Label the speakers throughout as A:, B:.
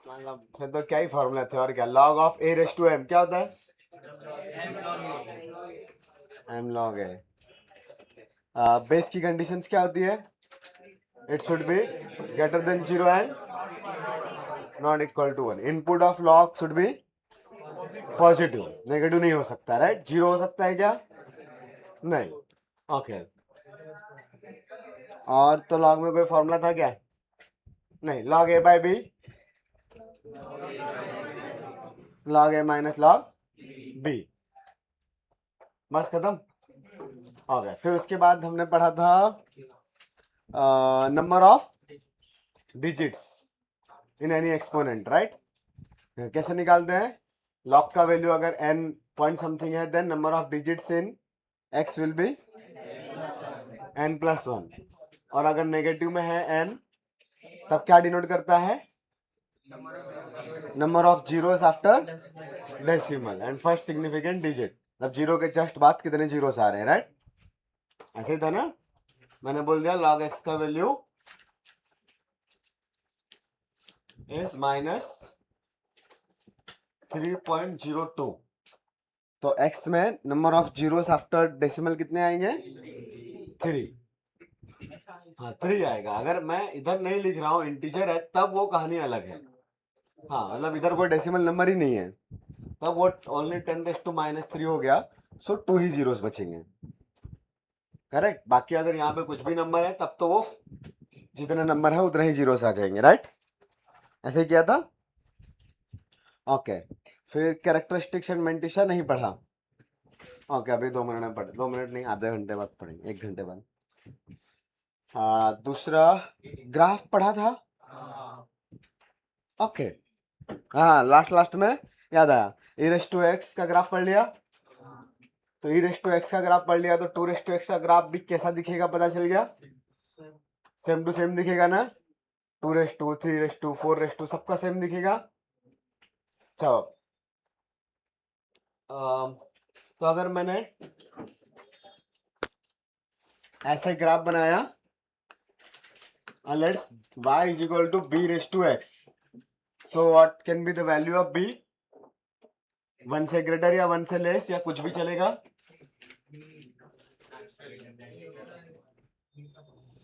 A: मतलब फिर तो क्या ही फॉर्मूला थे और क्या, log of a raise to m क्या होता है, m log a। बेस की कंडीशंस क्या होती है, it should be greater than 0 and not equal to 1। Input of log should be positive, negative नहीं हो सकता, राइट। 0 हो सकता है क्या, नहीं। ओके और तो लॉग में कोई फॉर्मूला था क्या, नहीं। log a by b, log a minus log b, बस खत्म। ओके फिर उसके बाद हमने पढ़ा था number of digits in any exponent, right. कैसे निकालते हैं, log का वैल्यू अगर n पॉइंट समथिंग है then number of digits in x will be n plus 1, और अगर नेगेटिव में है n तब क्या डिनोट करता है, number of zeros after decimal and first significant digit. मतलब जीरो के जस्ट बाद कितने जीरोस आ रहे हैं, राइट। ऐसे ही था ना, मैंने बोल दिया log x का वैल्यू इज माइनस 3.02, तो x में number of zeros after decimal कितने आएंगे, 3। हाँ 3 आएगा। अगर मैं इधर नहीं लिख रहा हूँ इंटीजर है तब वो कहानी अलग है। हाँ मतलब इधर कोई डेसिमल नंबर ही नहीं है तब वो ओनली 10⁻³ हो गया, सो 2 ही जीरोस बचेंगे, करेक्ट। बाकी अगर यहाँ पे कुछ भी नंबर है तब तो वो जितने नंबर है उतने ही जीरोस आ जाएंगे, राइट। ऐसे ही किया था। ओके फिर कैरेक्टरिस्टिक्स एंड मेंटिशा नहीं पढ़ा। ओके अभी 2 मिनट में पढ़े, 2 मिनट नहीं आधे घंटे बाद पढ़ेंगे, 1 घंटे बाद। दूसरा ग्राफ पढ़ा था। ओके हाँ लास्ट लास्ट में याद आया, e⁻x का ग्राफ पढ़ लिया, तो e⁻x का ग्राफ पढ़ लिया तो 2⁻x का ग्राफ भी कैसा दिखेगा पता चल गया, सेम टू सेम दिखेगा ना, 2⁻, 3⁻, 4⁻, सबका सेम दिखेगा। चलो तो अगर मैंने ऐसे ग्राफ बनाया, let's y is equal to b⁻x, so what can be the value of b, 1 से ग्रेटर या 1 से लेस या कुछ भी चलेगा,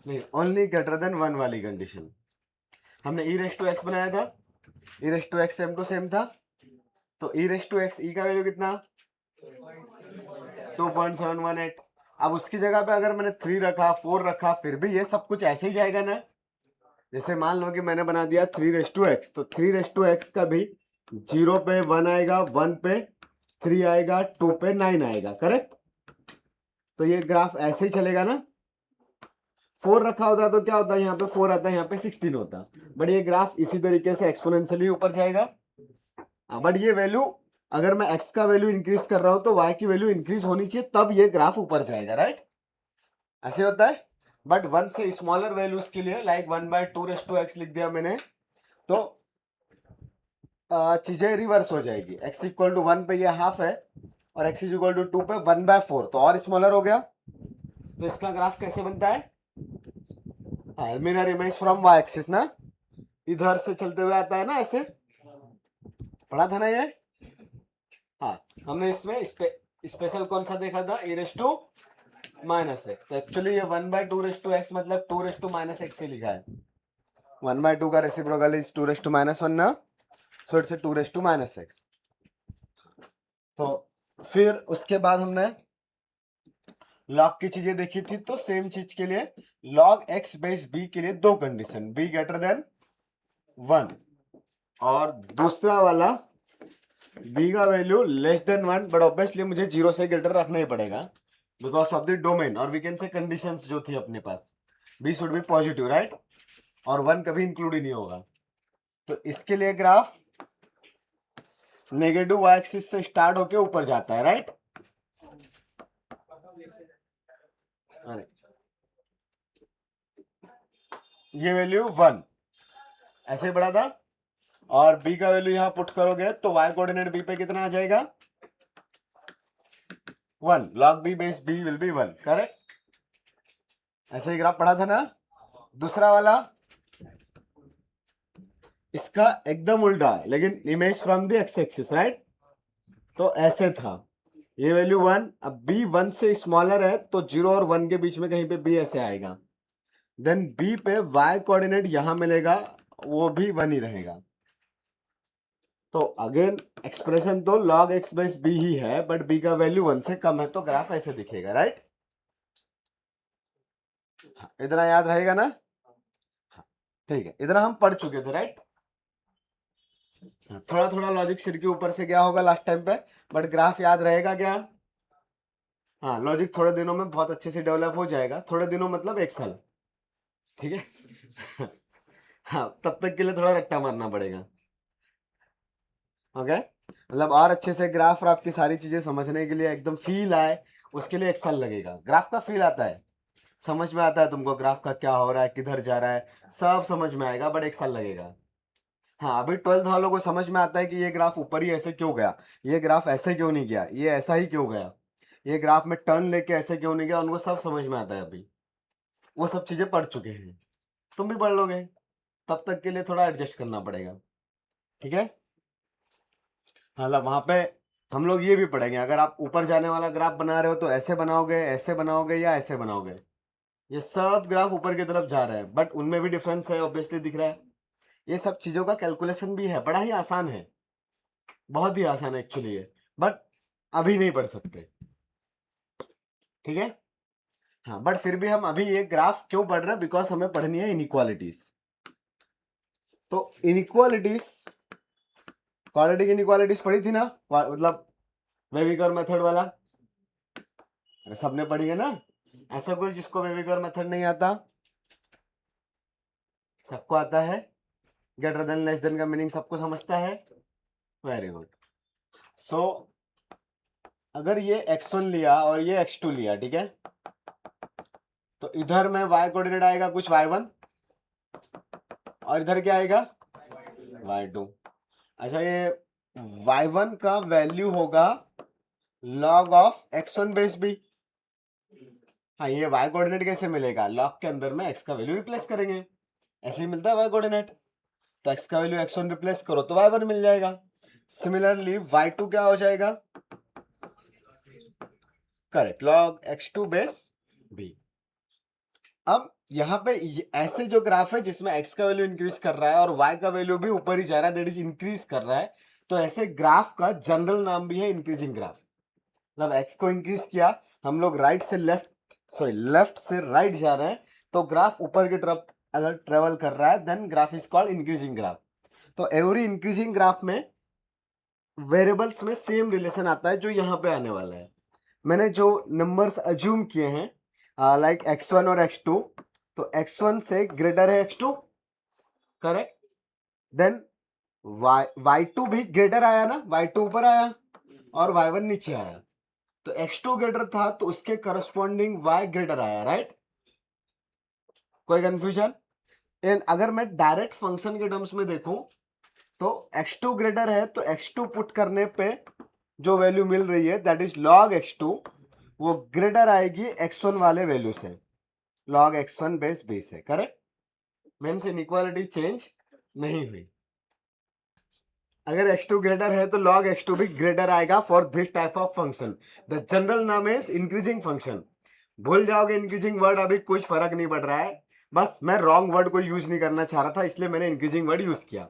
A: नहीं ओनली ग्रेटर देन 1 वाली कंडीशन। हमने e⁻x बनाया था, e⁻x सेम टू सेम था, तो e⁻x e का वैल्यू कितना 2.718। अब उसकी जगह पे अगर मैंने 3 रखा 4 रखा फिर भी ये सब कुछ ऐसे ही जाएगा ना। जैसे मान लो कि मैंने बना दिया 3⁻x, तो 3⁻x का भी 0 पे 1 आएगा, 1 पे 3 आएगा, 2 पे 9 आएगा, करेक्ट। तो ये ग्राफ ऐसे ही चलेगा ना। 4 रखा होता तो क्या होता है, यहाँ पे 4 आता है, यहाँ पे 16 होता, बट ये ग्राफ इसी तरीके से एक्सपोनेंशियली ऊपर जाएगा। बट ये वैल्यू अगर मैं x का वैल्यू इंक्रीज कर रहा हूं तो y की वैल्यू इंक्रीज होनी चाहिए तब ये ग्राफ ऊपर जाएगा, राइट। ऐसे होता है। बट 1 से स्मॉलर वैल्यूज के लिए लाइक 1/2⁻x लिख दिया मैंने, तो चीजें रिवर्स हो जाएगी। x इक्वल टू 1 पे ये हाफ है और x इज इक्वल टू 2 पे 1/4, तो और स्मॉलर हो गया। तो इसका ग्राफ कैसे बनता है, mirror image from y axis ना, इधर से चलते हुए आता है ना, ऐसे पढ़ा था ना ये। हाँ हमने इसमें स्पेशल कौन सा देखा था, e⁻x, तो एक्चुअली ये 1/2⁻x मतलब 2⁻−x ही लिखा है। 1/2 का रेसिप्रोकल इज 2⁻−1 ना, सो इट्स 2⁻−x। तो फिर उसके बाद हमने लॉग की चीजें देखी थी, तो सेम चीज के लिए log x बेस b के लिए दो कंडीशन, b ग्रेटर देन 1 और दूसरा वाला b का value less than 1, but obviously मुझे 0 से ग्रेटर रखना ही पड़ेगा बिकॉज ऑफ द डोमेन, और वी कैन से कंडीशंस जो थी अपने पास, b should be positive, right, और 1 कभी इंक्लूड ही नहीं होगा। तो इसके लिए ग्राफ नेगेटिव y एक्सिस से स्टार्ट होके ऊपर जाता है, राइट। अरे ये वैल्यू 1 ऐसे ही बढ़ा था, और b का वैल्यू यहां पुट करोगे तो y कोऑर्डिनेट b पे कितना आ जाएगा 1, log b base b will be 1, correct. ऐसे ही ग्राफ पढ़ा था ना। दूसरा वाला इसका एकदम उल्टा है, लेकिन image from the x axis, right. तो ऐसे था, ये वैल्यू 1, अब बी 1 से स्मॉलर है तो 0 और 1 के बीच में कहीं पे बी ऐसे आएगा, देन बी पे y कोऑर्डिनेट यहां मिलेगा, वो भी 1 ही रहेगा। तो अगेन एक्सप्रेशन तो log x बाई बी ही है, बट b का वैल्यू 1 से कम है, तो ग्राफ ऐसे दिखेगा, राइट। इतना याद रहेगा ना? ठीक है, इतना हम पढ़ चुके थे, राइट। थोड़ा थोड़ा लॉजिक सिर के ऊपर से गया होगा लास्ट टाइम पे, बट ग्राफ याद रहेगा क्या? हाँ, लॉजिक थोड़े दिनों में बहुत अच्छे से डेवलप हो जाएगा, थोड़े दिनों मतलब 1 साल, ठीक है। हाँ, तब तक के लिए थोड़ा रट्टा मारना पड़ेगा, ओके। मतलब और अच्छे से ग्राफ और आपकी सारी चीजें समझने के लिए एकदम फील आए, उसके लिए 1 साल लगेगा। ग्राफ का फील आता है, समझ में आता है तुमको ग्राफ का क्या हो रहा है, किधर जा रहा है, सब समझ में आएगा, बट 1 साल लगेगा। हाँ, अभी 12th वालों को समझ में आता है कि ये ग्राफ ऊपर ही ऐसे क्यों गया, ये ग्राफ ऐसे क्यों नहीं गया, ये ऐसा ही क्यों गया, ये ग्राफ में टर्न लेके ऐसे क्यों नहीं गया, उनको सब समझ में आता है अभी, वो सब चीजें पढ़ चुके हैं। तुम भी पढ़ लोगे, तब तक के लिए थोड़ा एडजस्ट करना पड़ेगा, ठीक है। मतलब वहां पे हम लोग ये भी पढ़ेंगे, अगर आप ऊपर जाने वाला ग्राफ बना रहे हो तो ऐसे बनाओगे या ऐसे बनाओगे, ये सब ग्राफ ऊपर की तरफ जा रहे हैं, बट उनमें भी डिफरेंस है, ऑब्वियसली दिख रहा है। ये सब चीजों का कैलकुलेशन भी है, बड़ा ही आसान है, बहुत ही आसान है एक्चुअली ये, बट अभी नहीं पढ़ सकते, ठीक है। हाँ, बट फिर भी हम अभी ये ग्राफ क्यों पढ़ रहे हैं, बिकॉज हमें पढ़नी है इनइक्वालिटीज। तो इनइक्वालिटीज, क्वाड्रेटिक इनइक्वालिटीज पढ़ी थी ना, मतलब वेविकर मेथड वाला, अरे सबने पढ़ी है ना। ऐसा कोई जिसको वेविकर मेथड नहीं आता? सबको आता है, ग्रेटर देन लेस देन का मीनिंग सबको समझता है, वेरी गुड। सो अगर ये x1 लिया और ये x2 लिया, ठीक है, तो इधर में y कोऑर्डिनेट आएगा कुछ y1 और इधर क्या आएगा y2। अच्छा, ये y1 का वैल्यू होगा log of x1 base b। हाँ, ये y कोऑर्डिनेट कैसे मिलेगा, log के अंदर में x का वैल्यू रिप्लेस करेंगे, ऐसे ही मिलता है y कोऑर्डिनेट। तो x का वैल्यू x1 रिप्लेस करो तो y1 मिल जाएगा। सिमिलरली y2 क्या हो जाएगा, correct, log x2 base b। अब यहाँ पे ऐसे जो ग्राफ है जिसमें x का वैल्यू इंक्रीज कर रहा है और y का वैल्यू भी ऊपर ही जा रहा है, दैट इज इंक्रीज कर रहा है, तो ऐसे ग्राफ का जनरल नाम भी है इंक्रीजिंग ग्राफ। मतलब x को इंक्रीज किया, हम लोग राइट से लेफ्ट, सॉरी लेफ्ट से राइट जा रहे हैं, तो ग्राफ ऊपर की तरफ अगर ट्रेवल कर रहा है, then graph is called increasing graph. तो एवरी इंक्रीजिंग ग्राफ में वेरिएबल्स में सेम रिलेशन आता है जो यहाँ पे आने वाला है। मैंने जो नंबर्स अज्यूम किए हैं, लाइक x1 और x2, तो x1 से ग्रेटर है x2, करेक्ट, देन y2 भी ग्रेटर आया ना, y2 ऊपर आया और y1 नीचे आया, तो x2 ग्रेटर था तो उसके करस्पॉन्डिंग y ग्रेटर आया, राइट। कोई कंफ्यूजन? एंड अगर मैं डायरेक्ट फंक्शन के टर्म्स में देखूं तो x2 ग्रेटर है तो x2 पुट करने पे जो वैल्यू मिल रही है दैट इज log x2, वो ग्रेटर आएगी x1 वाले वैल्यू से, log x1 बेस b से, करेक्ट। मीन्स इनइक्वालिटी चेंज नहीं हुई। अगर x2 ग्रेटर है तो log x2 भी ग्रेटर आएगा for this type of function. The general नाम इज इंक्रीजिंग फंक्शन। भूल जाओगे इंक्रीजिंग वर्ड, अभी कुछ फर्क नहीं पड़ रहा है, बस मैं रॉन्ग वर्ड को यूज नहीं करना चाह रहा था, इसलिए मैंने इंक्रीजिंग वर्ड यूज किया।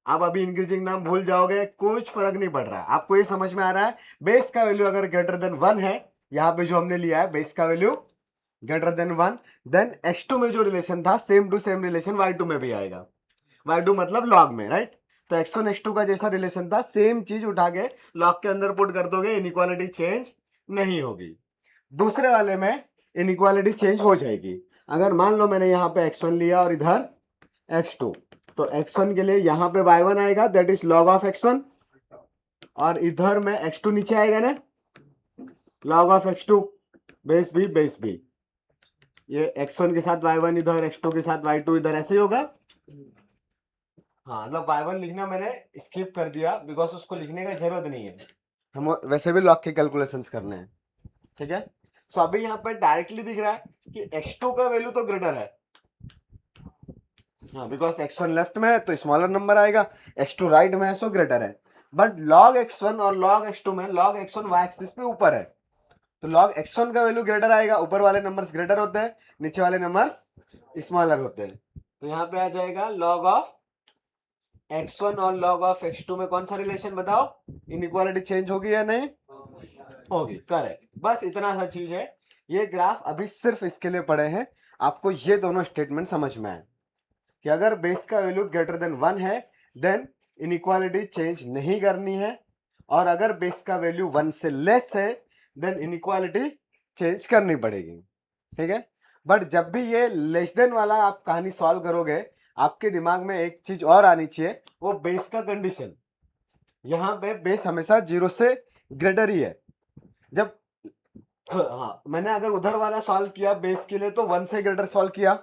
A: आप अभी इंक्रीजिंग नाम भूल जाओगे, कुछ फर्क नहीं पड़ रहा है, आपको ये समझ में आ रहा है। बेस का वैल्यू अगर ग्रेटर देन 1 है, यहाँ पे जो हमने लिया है बेस का value greater than 1, then x2 में जो रिलेशन था same to same relation y2 में भी आएगा, y2 मतलब log में, राइट। तो x1 x2 का जैसा रिलेशन था सेम चीज उठा के log के अंदर पुट कर दोगे, इनइक्वालिटी चेंज नहीं होगी। दूसरे वाले में इनइक्वालिटी चेंज हो जाएगी। अगर मान लो मैंने यहाँ पे x1 लिया और इधर x2, तो x1 के लिए यहाँ पे y1 आएगा, that is log of x1, और इधर में x2 नीचे आएगा ना, log of x2 base b। ये x1 के साथ y1 इधर, x2 के साथ y2 इधर, ऐसे ही होगा। हाँ, मतलब y1 लिखना मैंने स्किप कर दिया बिकॉज उसको लिखने का जरूरत नहीं है, हम वैसे भी log के कैलकुलेशंस करने हैं, ठीक है। सो अभी यहाँ पे डायरेक्टली दिख रहा है कि x2 का वैल्यू तो ग्रेटर है, हाँ, बिकॉज x1 लेफ्ट में है तो स्मॉलर नंबर आएगा, x2 राइट में है सो ग्रेटर है। बट log x1 और log x2 में log x1 y एक्सिस पे ऊपर है, तो log x1 का वैल्यू ग्रेटर आएगा, ऊपर वाले नंबर्स ग्रेटर होते हैं, नीचे वाले नंबर्स स्मॉलर होते हैं। तो यहाँ पे आ जाएगा log ऑफ x1 और log ऑफ x2 में कौन सा रिलेशन बताओ, इनइक्वालिटी चेंज होगी या नहीं होगी, करेक्ट। बस इतना सा चीज है, ये ग्राफ अभी सिर्फ इसके लिए पढ़े हैं, आपको ये दोनों स्टेटमेंट समझ में आए कि अगर बेस का वैल्यू ग्रेटर देन 1 है देन इनइक्वालिटी चेंज नहीं करनी है, और अगर बेस का वैल्यू 1 से लेस है देन इनइक्वालिटी चेंज करनी पड़ेगी, ठीक है। बट जब भी ये लेस देन वाला आप कहानी सॉल्व करोगे, आपके दिमाग में एक चीज और आनी चाहिए, वो बेस का कंडीशन। यहाँ पे बेस हमेशा 0 से ग्रेटर ही है। जब हाँ, मैंने अगर उधर वाला सॉल्व किया बेस के लिए तो 1 से ग्रेटर सॉल्व किया,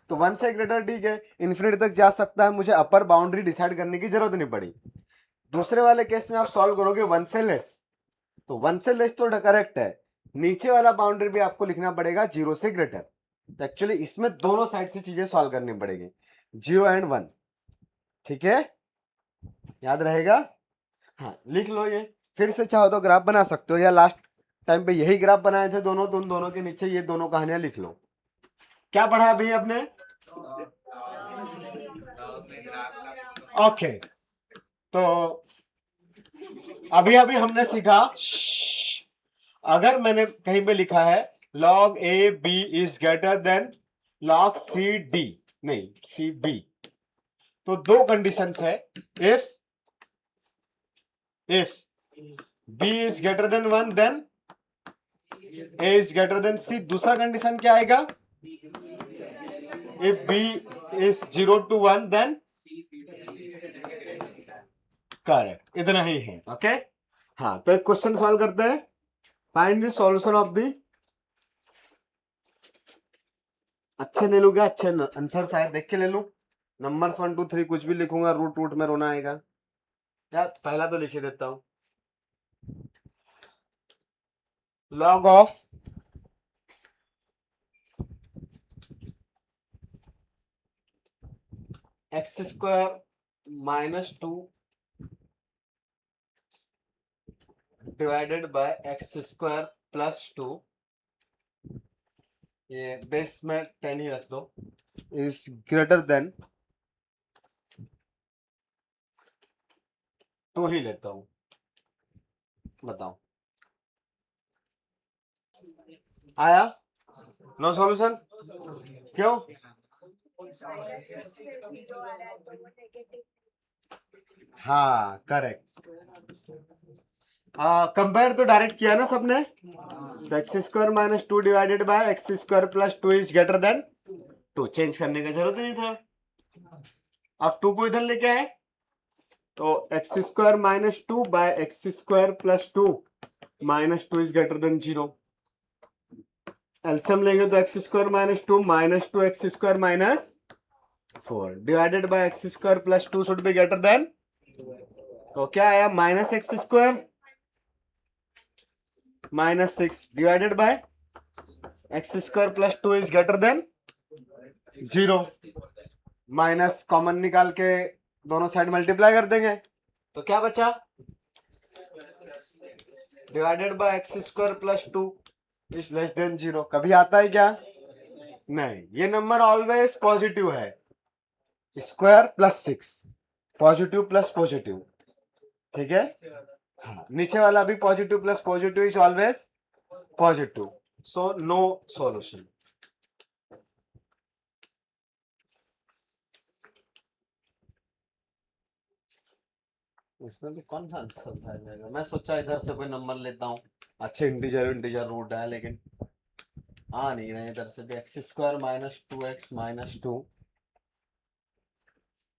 A: तो 1 से ग्रेटर ठीक है, इन्फिनिटी तक जा सकता है, मुझे अपर बाउंड्री डिसाइड करने की जरूरत नहीं पड़ी। दूसरे वाले केस में आप सॉल्व करोगे 1 से लेस, तो 1 से लेस तो करेक्ट है, नीचे वाला बाउंड्री भी आपको लिखना पड़ेगा 0 से ग्रेटर। तो एक्चुअली इसमें दोनों साइड से चीजें सॉल्व करनी पड़ेगी, 0 एंड 1, ठीक है, याद रहेगा। हाँ, लिख लो ये, फिर से चाहो तो ग्राफ बना सकते हो, या लास्ट टाइम पे यही ग्राफ बनाए थे दोनों, तो उन दोनों के नीचे ये दोनों कहानियां लिख लो। क्या पढ़ा अभी आपने? ओके, तो अभी अभी हमने सीखा, अगर मैंने कहीं पे लिखा है log a b is greater then log c d, नहीं c b, तो दो कंडीशंस है, if b is greater than 1 then a is greater than c। दूसरा कंडीशन क्या आएगा, if b is 0 to 1 then correct, इतना ही है। ओके हाँ, तो एक क्वेश्चन सॉल्व करते हैं, find the solution of the, अच्छे ले लूंगा, अच्छे आंसर शायद देख के ले लूं, नंबर्स 1 2 3 कुछ भी लिखूंगा रूट रूट में रोना आएगा, यार पहला तो लिख ही देता हूं, log of x square minus 2 divided by x square plus 2, ये बेस में 10 ही रख दो, इज ग्रेटर देन 2 ही लेता हूं, बताओ आया? नो सॉल्यूशन, क्यों? हाँ करेक्ट, कंपेयर तो डायरेक्ट किया ना सबने, तो x square minus 2 divided by x square plus 2 is greater then 2, change करने का जरूरत नहीं था। अब 2 को इधर लेके आए, तो x square minus 2 by x square plus 2 minus 2 is greater than 0। LCM लेंगे तो x square minus 2 minus 2 x square minus 4 divided by x square plus 2 should be greater than, तो क्या आया, minus x square minus 6 divided by x square plus 2 is greater than 0। Minus common निकाल के दोनों side multiply कर देंगे, तो क्या बचा, divided by x square plus 2 is less than 0। कभी आता है क्या? नहीं, ये नंबर ऑलवेज पॉजिटिव है, square plus 6, positive plus positive, ठीक है। हाँ, नीचे वाला भी positive plus positive is always positive, so no solution. इसमें भी कौन सा आंसर था, मैं सोचा इधर से कोई नंबर लेता हूँ, अच्छे इंटीजर रूट है, लेकिन आ नहीं रहे इधर से भी। X square minus 2x minus 2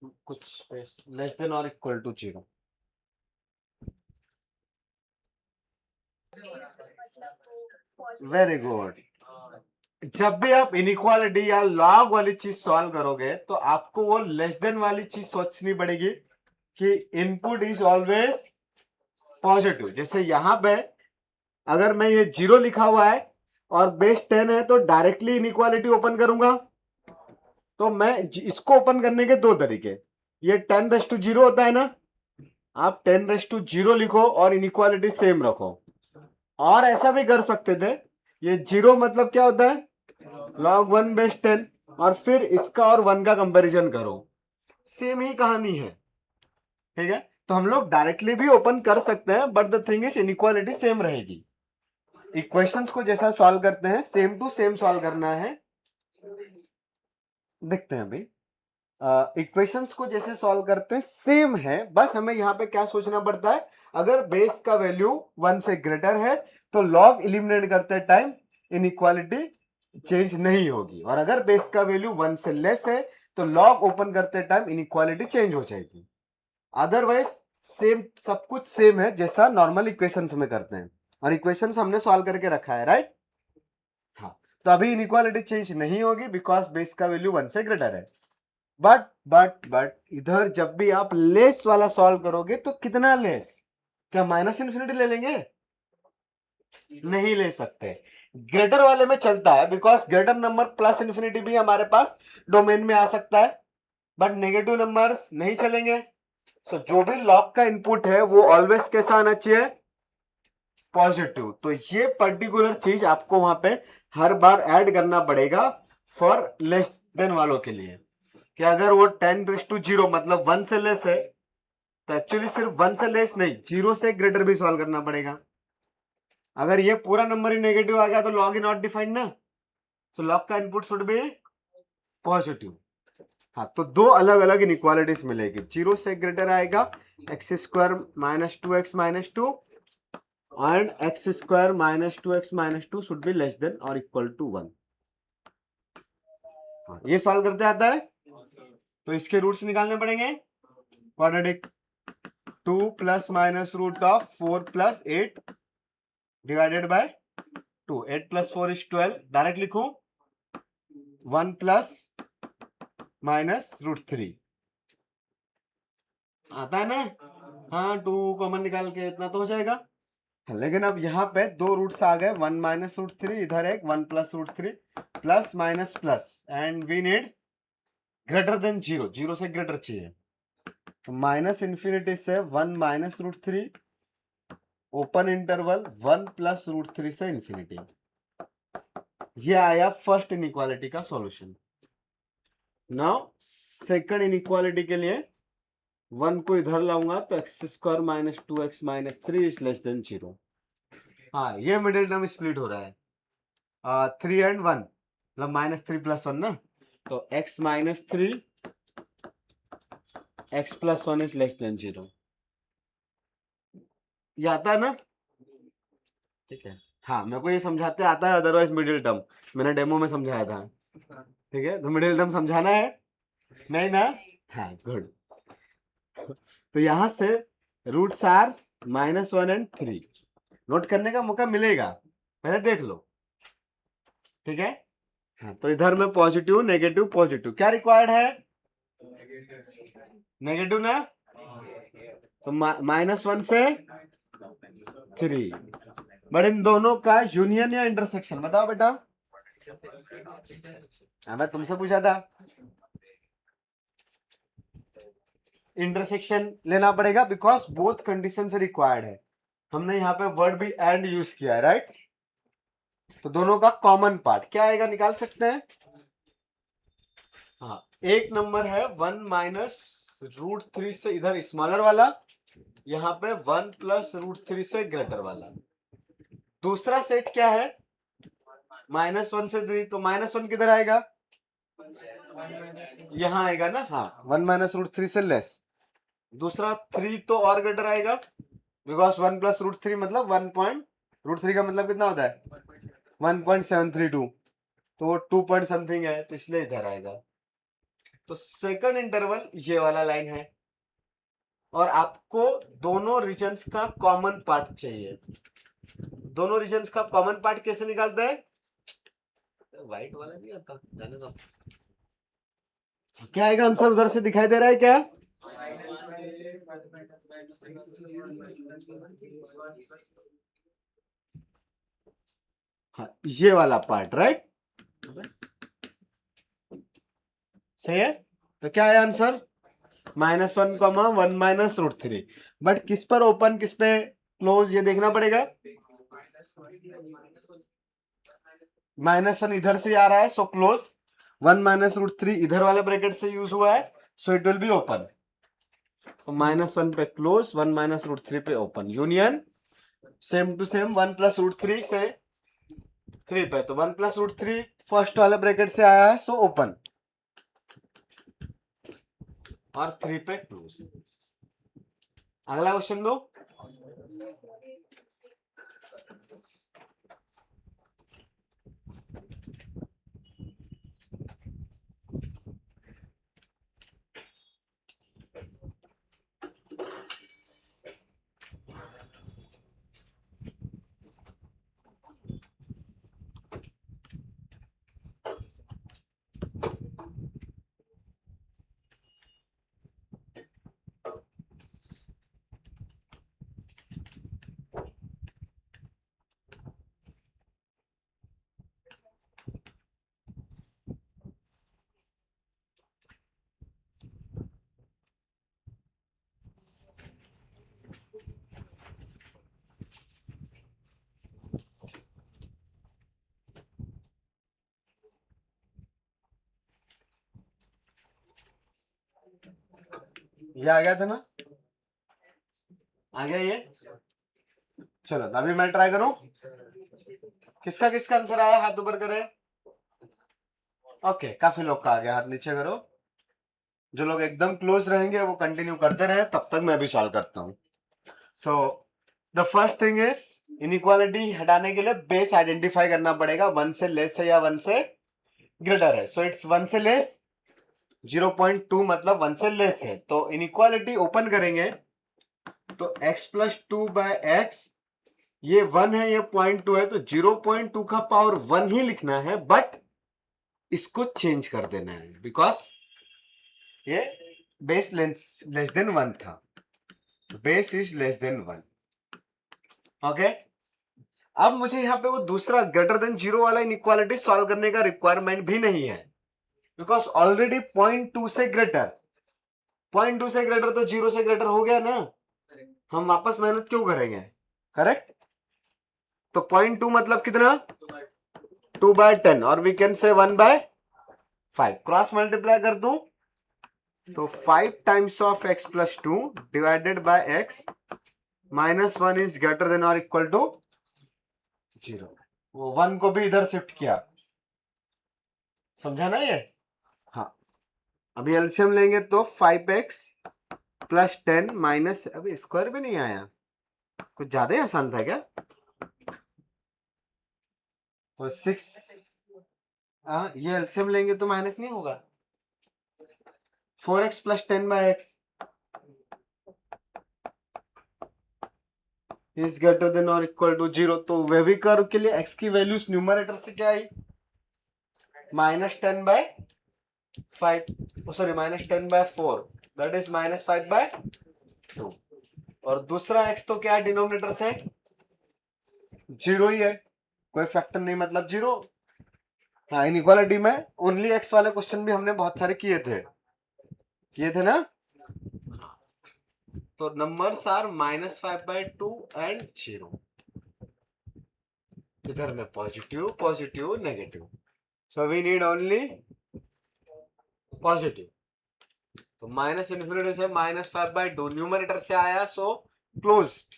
A: कुछ लेस देन और इक्वल टू 0। वेरी गुड, जब भी आप इनइक्वालिटी या लॉग वाली चीज सॉल्व करोगे तो आपको वो लेस देन वाली चीज सोचनी पड़ेगी कि इनपुट इज ऑलवेज पॉजिटिव। जैसे यहां पे अगर मैं ये 0 लिखा हुआ है और बेस 10 है, तो डायरेक्टली इनइक्वालिटी ओपन करूंगा, तो मैं इसको ओपन करने के दो तरीके, ये 10⁻0 होता है ना, आप 10⁻0 लिखो और इनइक्वालिटी सेम रखो, और ऐसा भी कर सकते थे, ये 0 मतलब क्या होता है, log 1/10, और फिर इसका और 1 का कंपैरिजन करो, सेम ही कहानी है, ठीक है। तो हम लोग डायरेक्टली भी ओपन कर सकते हैं, but the thing is inequality same रहेगी। इक्वेशंस को जैसा सॉल्व करते हैं सेम टू सेम सॉल्व करना है, देखते हैं अभी। इक्वेशंस को जैसे सॉल्व करते हैं सेम है, बस हमें यहाँ पे क्या सोचना पड़ता है, अगर बेस का वैल्यू 1 से ग्रेटर है तो लॉग इलिमिनेट करते टाइम इनइक्वालिटी चेंज नहीं होगी, और अगर बेस का वैल्यू 1 से लेस है तो लॉग ओपन करते टाइम इनइक्वालिटी चेंज हो जाएगी। अदरवाइज सेम, सब कुछ सेम है जैसा नॉर्मल इक्वेशंस में करते हैं, और इक्वेशंस हमने सॉल्व करके रखा है, राइट। हाँ, तो अभी इनइक्वालिटी चेंज नहीं होगी बिकॉज बेस का वैल्यू 1 से ग्रेटर है। बट इधर जब भी आप लेस वाला सॉल्व करोगे तो कितना लेस, क्या -∞ ले लेंगे, नहीं ले सकते। ग्रेटर वाले में चलता है बिकॉज ग्रेटर नंबर +∞ भी हमारे पास डोमेन में आ सकता है, बट नेगेटिव नंबर्स नहीं चलेंगे। सो जो भी लॉग का इनपुट है वो ऑलवेज कैसा आना चाहिए, पॉजिटिव। तो ये पर्टिकुलर चीज आपको वहां पे हर बार ऐड करना पड़ेगा फॉर लेस देन वालों के लिए, कि अगर वो 10⁻0 मतलब 1 से लेस है तो एक्चुअली सिर्फ 1 से लेस नहीं, 0 से ग्रेटर भी सॉल्व करना पड़ेगा। अगर ये पूरा नंबर ही नेगेटिव आ गया तो लॉग ही नॉट डिफाइंड ना, सो लॉग का इनपुट शुड बी पॉजिटिव। हाँ, तो दो अलग अलग इनइक्वालिटीज मिलेगी, 0 से ग्रेटर आएगा x² - 2x - 2 and x² - 2x - 2 should be less than और इक्वल टू 1। ये सॉल्व करते आता है, तो इसके रूट्स निकालने पड़ेंगे, क्वाड्रेटिक 2 ± √4 + 8 डिवाइडेड बाय 2, 8 + 4 = 12, डायरेक्ट लिखूं 1 ± √3 आता है ना, हाँ 2 कॉमन निकाल के इतना तो हो जाएगा। लेकिन अब यहाँ पे दो रूट्स आ गए, 1 - √3, इधर एक 1 + √3, plus minus plus, and we need greater than 0, 0 से ग्रेटर चाहिए, तो -∞ से 1 - √3, ओपन इंटरवल 1 + √3 से इंफिनिटी। ये आया फर्स्ट इनइक्वालिटी का सॉल्यूशन। नाउ सेकंड इनइक्वालिटी के लिए 1 को इधर लाऊंगा तो x² - 2x - 3 is less than 0। हाँ, ये मिडिल टर्म स्प्लिट हो रहा है, 3 and 1 मतलब -3 + 1 ना, तो x - 3 x + 1 is less than 0, ये आता है ना, ठीक है। हाँ, मेरे को ये समझाते आता है, अदरवाइज मिडिल टर्म मैंने डेमो में समझाया था, ठीक है। तो मिडिल टर्म समझाना है नहीं ना, हाँ गुड। तो यहां से रूट्स आर -1 and 3, नोट करने का मौका मिलेगा, पहले देख लो, ठीक है। हाँ, तो इधर में पॉजिटिव नेगेटिव पॉजिटिव, क्या रिक्वायर्ड है, नेगेटिव ना, तो -1 से 3, बट इन दोनों का यूनियन या इंटरसेक्शन बताओ बेटा, मैं तुमसे पूछा था, इंटरसेक्शन लेना पड़ेगा बिकॉज बोथ कंडीशन से रिक्वायर्ड है। हमने यहाँ पे वर्ड भी एंड यूज किया है, राइट। तो दोनों का कॉमन पार्ट क्या आएगा, निकाल सकते हैं। हाँ, एक नंबर है 1 - √3 से इधर स्मॉलर वाला, यहाँ पे 1 + √3 से ग्रेटर वाला। दूसरा सेट क्या है, -1 से 3, तो -1 किधर आएगा, यहाँ आएगा ना, हाँ 1 - √3 से लेस। दूसरा 3 तो और ग्रेटर आएगा बिकॉज 1 + √3 मतलब 1 √3 का मतलब कितना होता है 1.732, तो वो 2 पॉइंट समथिंग है, तो इसलिए इधर आएगा। तो सेकंड इंटरवल ये वाला लाइन है, और आपको दोनों रीजन्स का कॉमन पार्ट चाहिए। दोनों रीजन्स का कॉमन पार्ट कैसे निकालते हैं, व्हाइट वाला नहीं आता, जाने दो। क्या आएगा आंसर, उधर से दिखाई दे रहा है क्या, हाँ ये वाला पार्ट, राइट। सही है। तो क्या है answer, -1, 1 minus root three. But किस पर ओपन किस पे क्लोज ये देखना पड़ेगा। -1 इधर से आ रहा है so close, 1 minus root three इधर वाले ब्रैकेट से यूज हुआ है so it will be open. तो -1 पे क्लोज, 1 माइनस रूट थ्री पे open, union same to same 1 plus root three से 3 पे। तो 1 प्लस रूट थ्री फर्स्ट वाले ब्रैकेट से आया है सो ओपन, और 3 पे क्लोज। अगला क्वेश्चन दो। ये आ गया था ना, आ गया ये। चलो अभी मैं ट्राई करूं, किसका किसका आंसर आया हाथ ऊपर करें। ओके, काफी लोग का आ गया, हाथ नीचे करो। जो लोग एकदम क्लोज रहेंगे वो कंटिन्यू करते रहे, तब तक मैं भी सॉल्व करता हूं। So the first thing is, inequality हटाने के लिए बेस आइडेंटिफाई करना पड़ेगा, 1 से लेस है या 1 से ग्रेटर है। सो इट्स 1 से लेस, 0.2 मतलब 1 से लेस है। तो इनइक्वालिटी ओपन करेंगे तो x प्लस 2 बाय एक्स, ये 1 है ये 0.2 है, तो 0.2 का पावर 1 ही लिखना है, बट इसको चेंज कर देना है बिकॉज ये बेस लेस देन 1 था, base is less then 1। Okay, अब मुझे यहाँ पे वो दूसरा ग्रेटर देन 0 वाला इनइक्वालिटी सॉल्व करने का रिक्वायरमेंट भी नहीं है, बिकॉज ऑलरेडी 0.2 से ग्रेटर, 0.2 से ग्रेटर तो 0 से ग्रेटर हो गया ना, हम वापस मेहनत क्यों करेंगे, करेक्ट। तो 0.2 मतलब कितना, 2/10, और we can say 1/5। Cross multiply कर दूं तो 5 times of x plus 2 divided by x minus 1 is greater than और इक्वल टू 0। वो 1 को भी इधर शिफ्ट किया, समझा ना ये। हाँ, अभी एलसीएम लेंगे तो 5x प्लस 10 माइनस, अभी स्क्वायर भी नहीं आया, कुछ ज्यादा ही आसान था क्या। तो 6, ये एलसीएम लेंगे तो माइनस नहीं होगा, 4x plus 10/x is greater than और इक्वल टू 0। तो वेवी कर्व के लिए x की वैल्यूज न्यूमरेटर से क्या आई, -10/5, सॉरी -10/4, दैट इज -5/2। और दूसरा x तो क्या है डिनोमिनेटर से, 0 ही है, कोई फैक्टर नहीं मतलब 0। हाँ, इनइक्वालिटी में ओनली x वाले क्वेश्चन भी हमने बहुत सारे किए थे ना। तो नंबर्स आर -5/2 एंड 0, इधर में positive positive negative, so we need only positive. तो माइनस इन्फिनिटी से -5/2 न्यूमरेटर से आया सो क्लोज्ड,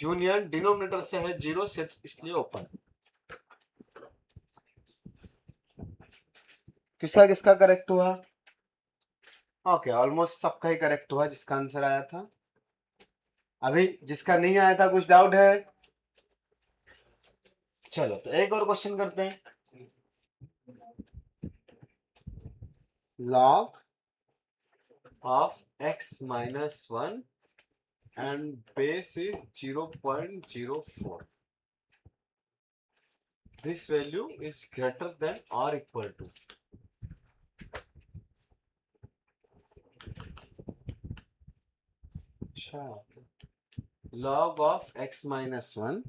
A: यूनियन डिनोमिनेटर से है 0 से इसलिए ओपन। किसका किसका करेक्ट हुआ, ओके ऑलमोस्ट सबका ही करेक्ट हुआ जिसका आंसर आया था। अभी जिसका नहीं आया था कुछ डाउट है, चलो तो एक और क्वेश्चन करते हैं। log of x minus 1 and base is 0.04. This value is greater than or equal to. Log of x minus 1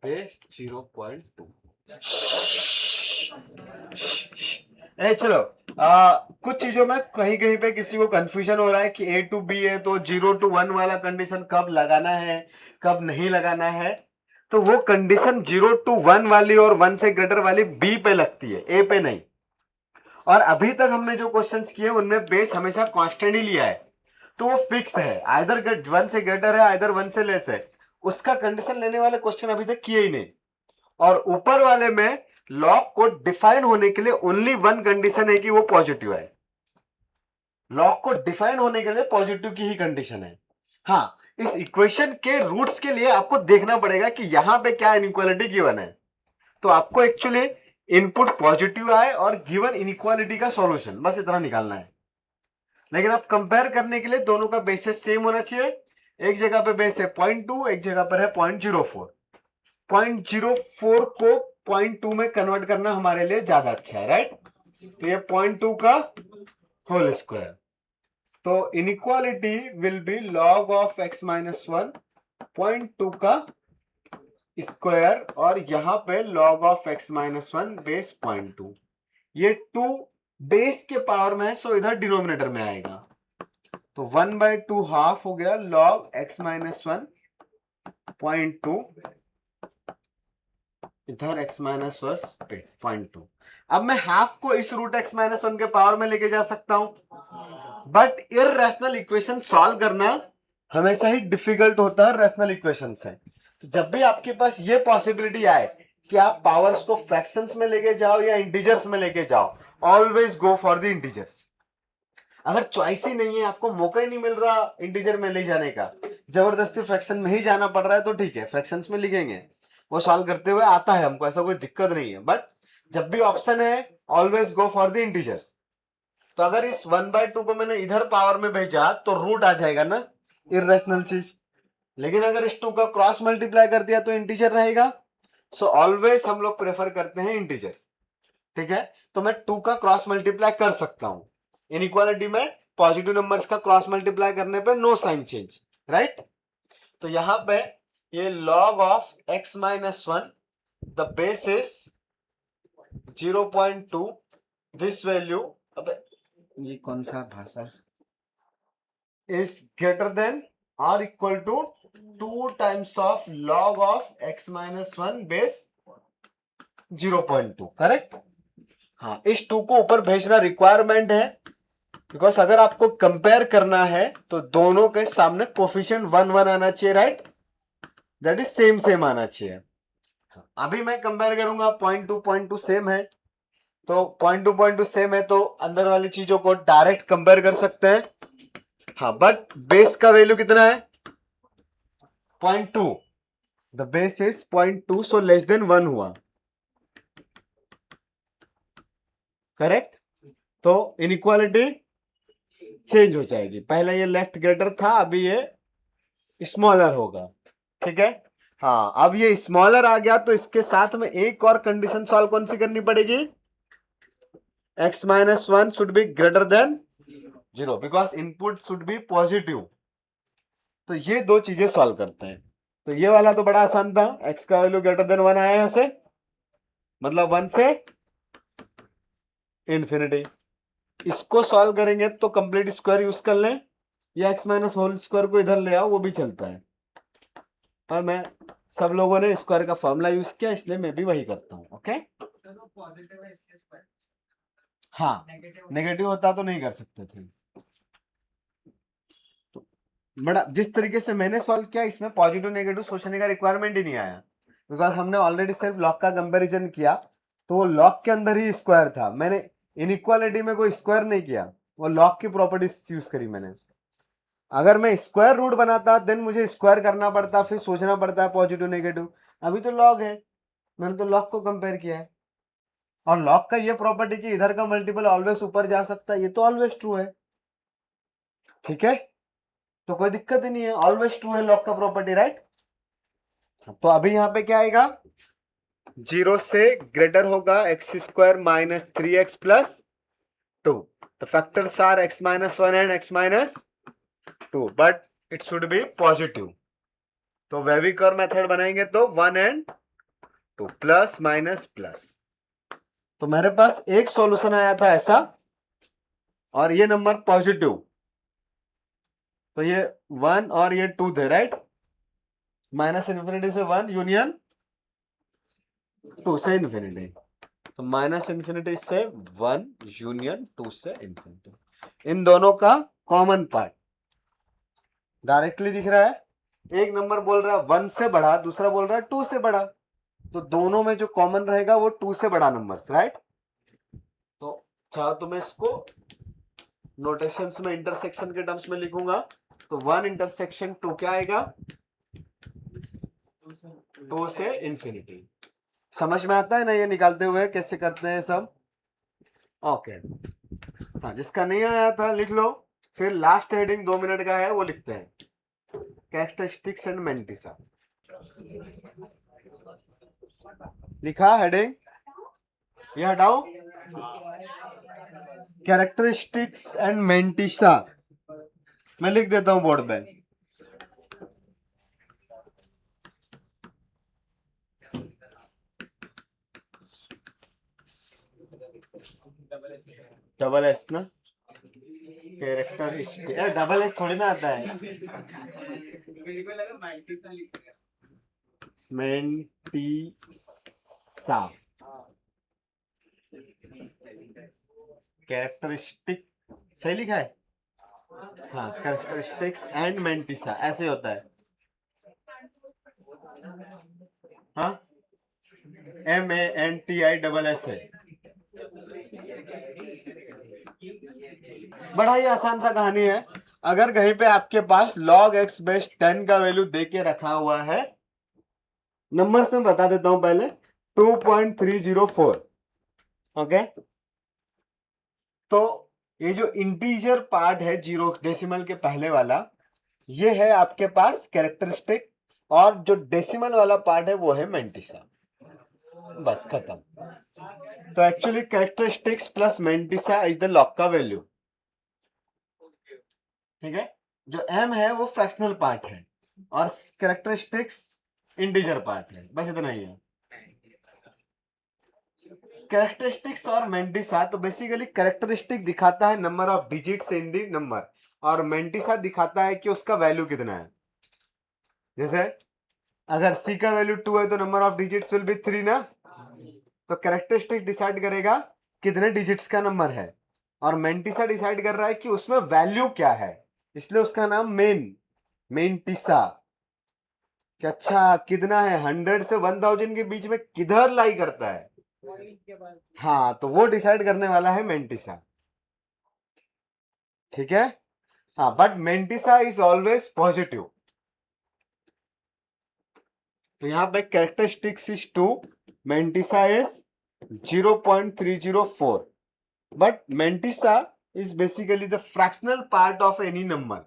A: base 0.2. चलो कुछ चीजों में कहीं कहीं पे किसी को कंफ्यूजन हो रहा है कि ए टू बी है तो 0 to 1 वाला कंडीशन कब लगाना है कब नहीं लगाना है। तो वो कंडीशन 0 to 1 वाली और 1 से ग्रेटर वाली बी पे लगती है, ए पे नहीं। और अभी तक हमने जो क्वेश्चंस किए उनमें बेस हमेशा कांस्टेंट ही लिया है, तो वो फिक्स है, आइदर 1 से ग्रेटर है आइदर 1 से लेस है। उसका कंडीशन लेने वाले क्वेश्चन अभी तक किए ही नहीं। और ऊपर वाले में लॉग को डिफाइन होने के लिए ओनली वन कंडीशन है कि वो पॉजिटिव है। लॉग को डिफाइन होने के लिए पॉजिटिव की ही कंडीशन है। हाँ, इस इक्वेशन के रूट्स के लिए आपको देखना पड़ेगा कि यहां पे क्या इनइक्वालिटी गिवन है। तो आपको एक्चुअली इनपुट पॉजिटिव आए और गिवन इनइक्वालिटी का सॉल्यूशन, बस इतना निकालना है। लेकिन आप कंपेयर करने के लिए दोनों का बेसिस सेम होना चाहिए। एक जगह पे बेस है 0.2, एक जगह पर है 0.04। 0.04 को 0.2 में कन्वर्ट करना हमारे लिए ज्यादा अच्छा है, राइट। तो ये 0.2 का होल स्क्वायर। तो inequality will be log of x minus 1 0.2 का स्क्वायर, और यहां पे log of x minus 1 base 0.2। ये 2 बेस के पावर में है, सो इधर डिनोमिनेटर में आएगा। तो 1/2 हाफ हो गया log x माइनस 1 0.2, इधर x माइनस 0.2। अब मैं हाफ को इस रूट x माइनस 1 के पावर में लेके जा सकता हूं, बट इररेशनल इक्वेशन सॉल्व करना हमेशा ही डिफिकल्ट होता है रैशनल इक्वेशन से। तो जब भी आपके पास ये पॉसिबिलिटी आए कि आप पावर्स को फ्रैक्शंस में लेके जाओ या इंटीजर्स में लेके जाओ, always go for the integers. अगर चॉइस ही नहीं है, आपको मौका ही नहीं मिल रहा इंटीजर में ले जाने का, जबरदस्ती फ्रैक्शन में ही जाना पड़ रहा है, तो ठीक है फ्रैक्शंस में लिखेंगे, वो सॉल्व करते हुए आता है हमको, ऐसा कोई दिक्कत नहीं है। बट जब भी ऑप्शन है always go for the integers. तो अगर इस 1/2 को मैंने इधर पावर में भेजा तो रूट आ जाएगा ना, इररेशनल चीज। लेकिन अगर इस 2 का क्रॉस मल्टीप्लाई कर दिया तो इंटीजर रहेगा। सो ऑलवेज हम लोग प्रेफर करते हैं इंटीजर्स, ठीक है। तो मैं 2 का क्रॉस मल्टीप्लाई कर सकता हूं। इनइक्वालिटी में पॉजिटिव नंबर्स का क्रॉस मल्टीप्लाई करने पे नो साइन चेंज, राइट। तो यहां पे ये log of x minus 1 the base is 0.2, this value, अब ये कौन सा भाषा, इज ग्रेटर देन और equal to 2 times of log of x minus 1 base 0.2, correct. हाँ, इस 2 को ऊपर भेजना रिक्वायरमेंट है, बिकॉज अगर आपको कंपेयर करना है तो दोनों के सामने कोफिशिएंट 1 1 आना चाहिए, right. That is same same आना चाहिए। अभी मैं कंपेयर करूंगा 0.2 सेम है, तो 0.2 सेम है तो अंदर वाली चीजों को डायरेक्ट कंपेयर कर सकते हैं। हाँ, बट बेस का वैल्यू कितना है 0.2, the base is 0.2, so less than 1 हुआ, करेक्ट। तो इनइक्वालिटी चेंज हो जाएगी, पहले ये लेफ्ट ग्रेटर था, अभी ये स्मॉलर होगा, ठीक है। हाँ, अब ये स्मॉलर आ गया तो इसके साथ में एक और कंडीशन सॉल्व कौन सी करनी पड़ेगी, x minus 1 should be greater than 0, because input should be positive. तो ये दो चीजें सॉल्व करते हैं। तो ये वाला तो बड़ा आसान था, x का वैल्यू ग्रेटर देन 1 आया यहां से, मतलब 1 से इंफिनिटी। इसको सॉल्व करेंगे तो कंप्लीट स्क्वायर यूज कर लें, या x माइनस होल स्क्वायर को इधर ले आओ, वो भी चलता है। और मैं सब लोगों ने स्क्वायर का फॉर्मूला यूज किया, इसलिए मैं भी वही करता हूँ, ओके। हाँ, नेगेटिव होता तो नहीं कर सकते थे। तो बड़ा जिस तरीके से मैंने सॉल्व किया, इसमें पॉजिटिव नेगेटिव सोचने का रिक्वायरमेंट ही नहीं आया, बिकॉज हमने ऑलरेडी सिर्फ लॉग का कंपैरिजन किया, तो वो लॉग के अंदर ही स्क्वायर था। मैंने इनइक्वालिटी में कोई स्क्वायर नहीं किया, वो लॉग की प्रॉपर्टीज यूज करी मैंने। अगर मैं स्क्वायर रूट बनाता देन मुझे स्क्वायर करना पड़ता, फिर सोचना पड़ता है पॉजिटिव नेगेटिव। अभी तो लॉग है, मैंने तो लॉग को कंपेयर किया है, और लॉग का ये प्रॉपर्टी कि इधर का मल्टीपल ऑलवेज ऊपर जा सकता है, ये तो ऑलवेज ट्रू है, ठीक है। तो कोई दिक्कत ही नहीं है, ऑलवेज ट्रू है लॉग का प्रॉपर्टी, राइट। तो अभी यहां पे क्या आएगा, 0 से ग्रेटर होगा x square minus 3x plus 2। The factors are x minus 1 and x minus 2, but it should be positive. तो वेविकर मेथड बनाएंगे तो 1 एंड 2 प्लस माइनस प्लस। तो मेरे पास एक सॉल्यूशन आया था ऐसा, और ये नंबर पॉजिटिव, तो ये 1 और ये 2 थे, राइट। माइनस इन्फिनिटी से 1 यूनियन 2 से इन्फिनिटी, तो माइनस इन्फिनिटी से 1 यूनियन 2 से इन्फिनिटी, इन दोनों का कॉमन पार्ट डायरेक्टली दिख रहा है। एक नंबर बोल रहा है 1 से बड़ा, दूसरा बोल रहा है 2 से बड़ा, तो दोनों में जो कॉमन रहेगा वो 2 से बड़ा नंबर, राइट। तो चाहो तो मैं इसको नोटेशंस में इंटरसेक्शन के टर्म्स में लिखूंगा, तो 1 इंटरसेक्शन 2 क्या आएगा, 2 से इंफिनिटी। समझ में आता है ना ये निकालते हुए कैसे करते हैं सब? ओके। हाँ, जिसका नहीं आया था लिख लो, फिर लास्ट हेडिंग 2 मिनट का है वो लिखते हैं, कैरेक्टरिस्टिक्स एंड मेंटिसा। लिखा हेडिंग, ये हटाओ, कैरेक्टरिस्टिक्स एंड मेंटिसा मैं लिख देता हूं बोर्ड पे। डबल एस ना, कैरेक्टरिस्टिक, डबल एस थोड़ी ना आता है। मेंटिसा, कैरेक्टरिस्टिक सही लिखा है। हाँ, कैरेक्टरिस्टिक्स एंड मेंटिसा ऐसे होता है। हाँ, MENTISS है। बड़ा ही आसान सा कहानी है। अगर कहीं पे आपके पास log x बेस 10 का वैल्यू दे के रखा हुआ है, नंबर से मैं बता देता हूं पहले, 2.304, ओके। तो ये जो इंटीजर पार्ट है, जीरो डेसिमल के पहले वाला, ये है आपके पास कैरेक्टरिस्टिक, और जो डेसिमल वाला पार्ट है वो है मेंटिसा। बस खत्म। तो actually characteristics plus mantissa is the log का वैल्यू, ठीक है। जो m है वो फ्रैक्शनल पार्ट है और कैरेक्टरिस्टिक्स इंटीजर पार्ट है, बस इतना ही है। कैरेक्टरिस्टिक्स और मेंटिसा, तो बेसिकली कैरेक्टरिस्टिक दिखाता है number of digits in the number, और मेंटिसा दिखाता है कि उसका वैल्यू कितना है। जैसे अगर c का वैल्यू 2 है तो number of digits will be 3 ना, तो कैरेक्टरिस्टिक डिसाइड करेगा कितने डिजिट्स का नंबर है, और मेंटिसा डिसाइड कर रहा है कि उसमें वैल्यू क्या है, इसलिए उसका नाम मेंटिसा। कि अच्छा कितना है, 100 से 1000 के बीच में किधर लाई करता है, हाँ, तो वो डिसाइड करने वाला है मेंटिसा, ठीक है। हाँ, but mantissa is always positive. तो यहाँ पे characteristics is 2, mantissa is 0.304, but mantissa is basically the fractional part of any number।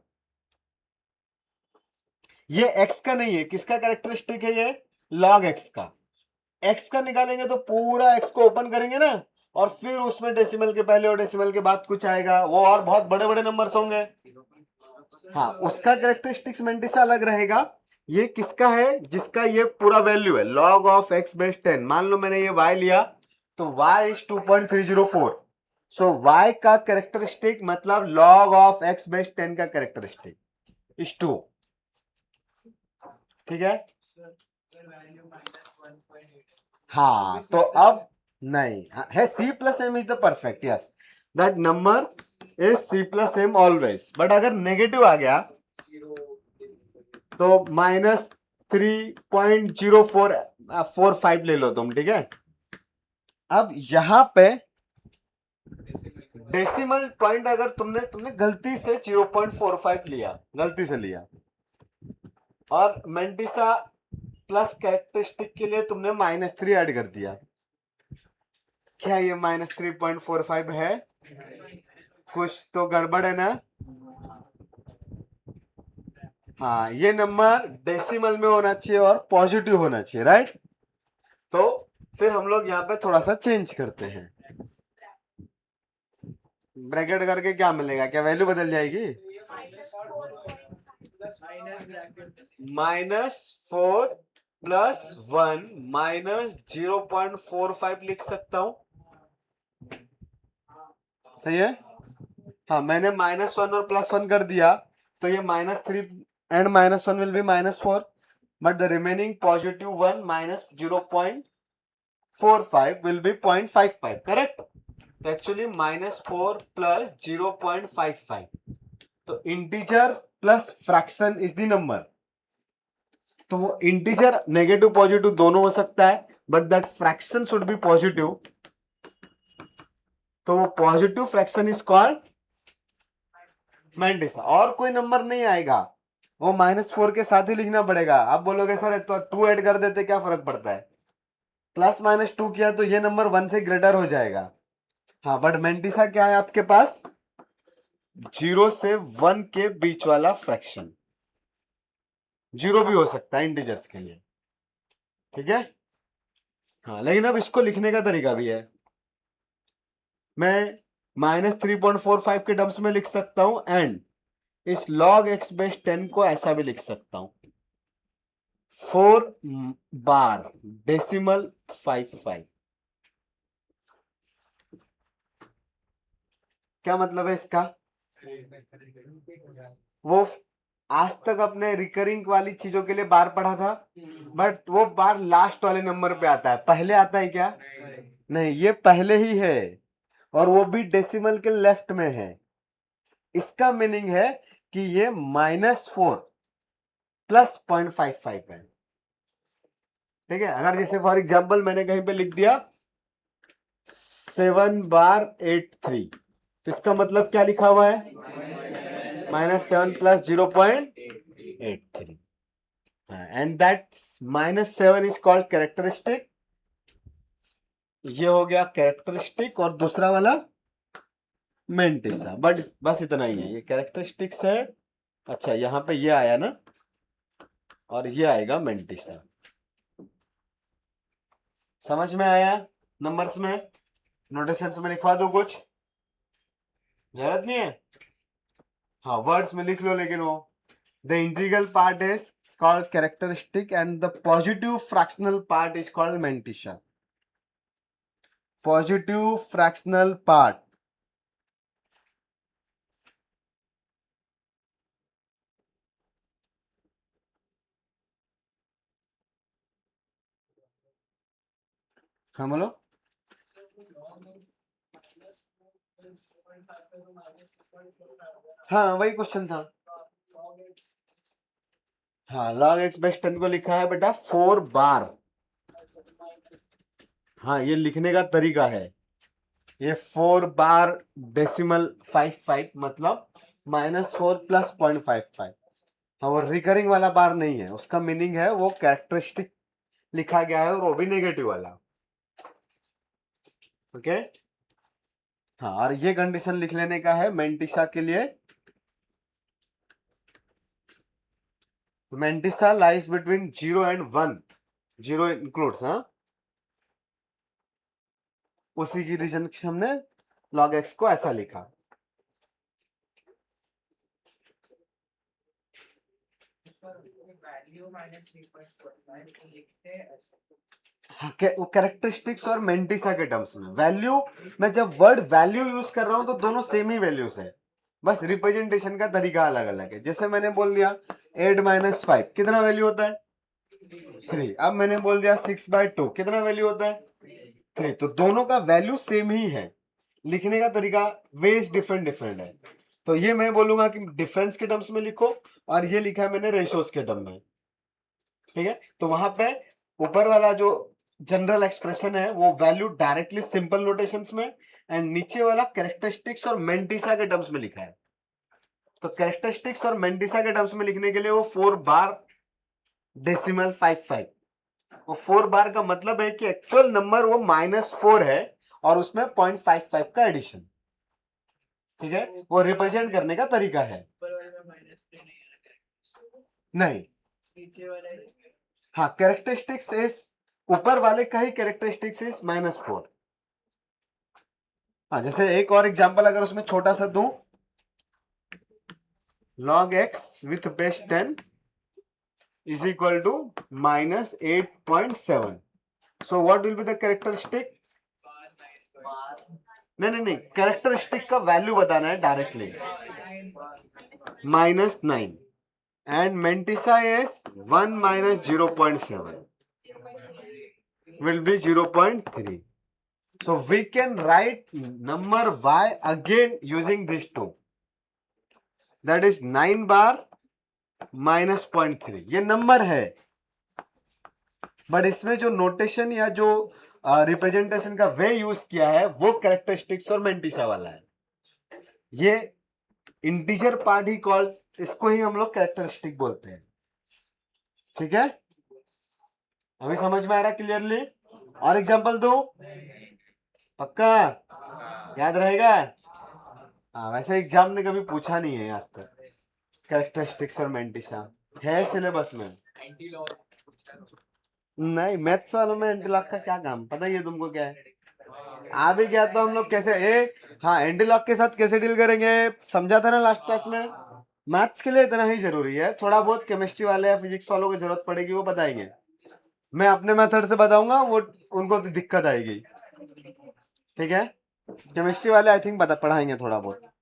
A: ये x का नहीं है, किसका कैरेक्टरिस्टिक है, ये log x का। x का निकालेंगे तो पूरा x को ओपन करेंगे ना, और फिर उसमें डेसिमल के पहले और डेसिमल के बाद कुछ आएगा, वो और बहुत बड़े बड़े नंबर्स होंगे। हाँ, उसका कैरेक्टरिस्टिक्स मेंटिसा अलग रहेगा। ये किसका है, जिसका ये पूरा वैल्यू है log ऑफ x बेस 10। मान लो मैंने ये y लिया, तो y इज 2.304, सो y का कैरेक्टरिस्टिक मतलब log ऑफ x बेस 10 का कैरेक्टरिस्टिक इज 2, ठीक है। हाँ, तो अब नहीं है, c plus m is the perfect, yes, that number is c plus m always. But अगर नेगेटिव आ गया तो -3.0445 ले लो तुम, ठीक है। अब यहां पे डेसिमल पॉइंट अगर तुमने गलती से 0.45 लिया, गलती से लिया, और मेंटिसा प्लस कैरेक्टरिस्टिक के लिए तुमने -3 ऐड कर दिया, क्या ये -3.45 है? कुछ तो गड़बड़ है ना। हाँ, ये नंबर डेसिमल में होना चाहिए और पॉजिटिव होना चाहिए, राइट। तो फिर हम लोग यहाँ पे थोड़ा सा चेंज करते हैं, ब्रैकेट करके क्या मिलेगा, क्या वैल्यू बदल जाएगी? -4 + 1 -0.45 लिख सकता हूं, सही है। हाँ मैंने -1 और +1 कर दिया, तो ये -3 and -1 will be -4, but the remaining +1 minus 0.45 will be 0.55, correct? तो एक्चुअली -4 plus 0.55, तो integer plus fraction is the number. तो वो इंटीजर नेगेटिव पॉजिटिव दोनों हो सकता है, but that fraction should be positive, तो वो positive fraction is called mantissa. और कोई नंबर नहीं आएगा, वो -4 के साथ ही लिखना पड़ेगा। आप बोलोगे सर तो 2 ऐड कर देते क्या फर्क पड़ता है, +-2 किया तो ये नंबर 1 से ग्रेटर हो जाएगा। हाँ बट मैंटिसा क्या है आपके पास, 0 से 1 के बीच वाला फ्रैक्शन, 0 भी हो सकता है इंटीजर्स के लिए, ठीक है। हाँ लेकिन अब इसको लिखने का तरीका भी है, मैं -3.45 के टर्म्स में लिख सकता हूं, एंड इस log x/10 को ऐसा भी लिख सकता हूं, 4 बार डेसिमल 55। क्या मतलब है इसका, वो आज तक अपने रिकरिंग वाली चीजों के लिए बार पढ़ा था, बट वो बार लास्ट वाले नंबर पे आता है, पहले आता है क्या, नहीं ये पहले ही है, और वो भी डेसिमल के लेफ्ट में है। इसका मीनिंग है कि ये -4 + 0.55 है, ठीक है। अगर जैसे फॉर एग्जांपल मैंने कहीं पे लिख दिया 7 बार 83, तो इसका मतलब क्या लिखा हुआ है, -7 + 0.83, and that -7 is called characteristic. ये हो गया कैरेक्टरिस्टिक, और दूसरा वाला मैंटिसा, बट बस इतना ही है, ये कैरेक्टरिस्टिक्स है। अच्छा यहाँ पे ये आया ना, और ये आएगा मैंटिसा, समझ में आया। नंबर्स में नोटेशंस में लिखवा दो, कुछ जरूरत नहीं है, हाँ वर्ड्स में लिख लो, लेकिन वो the integral part is called characteristic and the positive fractional part is called mantissa. positive fractional part, हाँ बोलो। हाँ वही क्वेश्चन था, हाँ log x/10 को लिखा है बेटा 4 बार, हाँ ये लिखने का तरीका है, ये 4 बार डेसिमल 55, मतलब -4 + 0.55। हाँ वो रिकरिंग वाला बार नहीं है, उसका मीनिंग है वो कैरेक्टरिस्टिक लिखा गया है, और वो भी नेगेटिव वाला, ओके। हाँ और ये कंडीशन लिख लेने का है मैंटिसा के लिए, mantissa lies between 0 and 1, 0 includes, हाँ उसी की रीजन हमने log x को ऐसा लिखा। हाँ वो कैरेक्टरिस्टिक्स और मैंटिसा के टर्म्स में, वैल्यू मैं जब वर्ड वैल्यू यूज कर रहा हूं तो दोनों सेम ही वैल्यूज है, बस रिप्रेजेंटेशन का तरीका अलग अलग है। जैसे मैंने बोल दिया 8 - 5 कितना वैल्यू होता है, 3। अब मैंने बोल दिया 6/2 कितना वैल्यू होता है, 3। तो दोनों का वैल्यू सेम ही है, लिखने का तरीका वेज डिफरेंट डिफरेंट है। तो ये मैं बोलूंगा कि डिफरेंस के टर्म्स में लिखो, और ये लिखा है मैंने रेशोस के टर्म में, ठीक है। तो वहां पे ऊपर वाला जो जनरल एक्सप्रेशन है वो वैल्यू डायरेक्टली सिंपल नोटेशंस में, एंड नीचे वाला कैरेक्टरिस्टिक्स और मैंटिसा के टर्म्स में लिखा है। तो कैरेक्टरिस्टिक्स और मैंटिसा के टर्म्स में लिखने के लिए वो 4 बार डेसिमल 55, वो 4 बार का मतलब है कि एक्चुअल नंबर वो -4 है, और उसमें 0.55 का एडिशन, ठीक है। वो रिप्रेजेंट करने का तरीका है, नहीं हाँ कैरेक्टरिस्टिक्स इज ऊपर वाले का ही कैरेक्टरिस्टिक्स इज -4। हाँ जैसे एक और एग्जांपल अगर उसमें छोटा सा दूं, log x with base 10 is equal to -8.7, so what will be the characteristic, नहीं नहीं नहीं, कैरेक्टरिस्टिक का वैल्यू बताना है directly. -9 and Mentissa is 1 minus 0.7 will be 0.3. So we can write number y again using this two. That is 9 bar minus 0.3. ये number है, but इसमें जो नोटेशन या जो रिप्रेजेंटेशन का वे यूज किया है वो कैरेक्टरिस्टिक्स और मेंटिसा वाला है। ये इंटीजर पार्ट ही कॉल, इसको ही हम लोग कैरेक्टरिस्टिक बोलते हैं। ठीक है, अभी समझ में आ रहा क्लियरली? और एग्जांपल दो, पक्का याद रहेगा? हाँ, वैसे एग्जाम ने कभी पूछा नहीं है आज तक कैरेक्टरिस्टिक्स और मेंटिसा, है सिलेबस में नहीं। मैथ्स वालों में एंटीलॉग का क्या काम, पता ही है तुमको क्या है? आ भी गया तो हम लोग कैसे हाँ एंटीलॉग के साथ कैसे डील करेंगे समझा था ना लास्ट क्लास में। मैथ्स के लिए इतना ही जरूरी है, थोड़ा बहुत केमिस्ट्री वाले या फिजिक्स वालों को जरूरत पड़ेगी वो बताएंगे, मैं अपने मेथड से बताऊंगा, वो उनको तो दिक्कत आएगी। ठीक है, केमिस्ट्री वाले आई थिंक पढ़ाएंगे थोड़ा बहुत।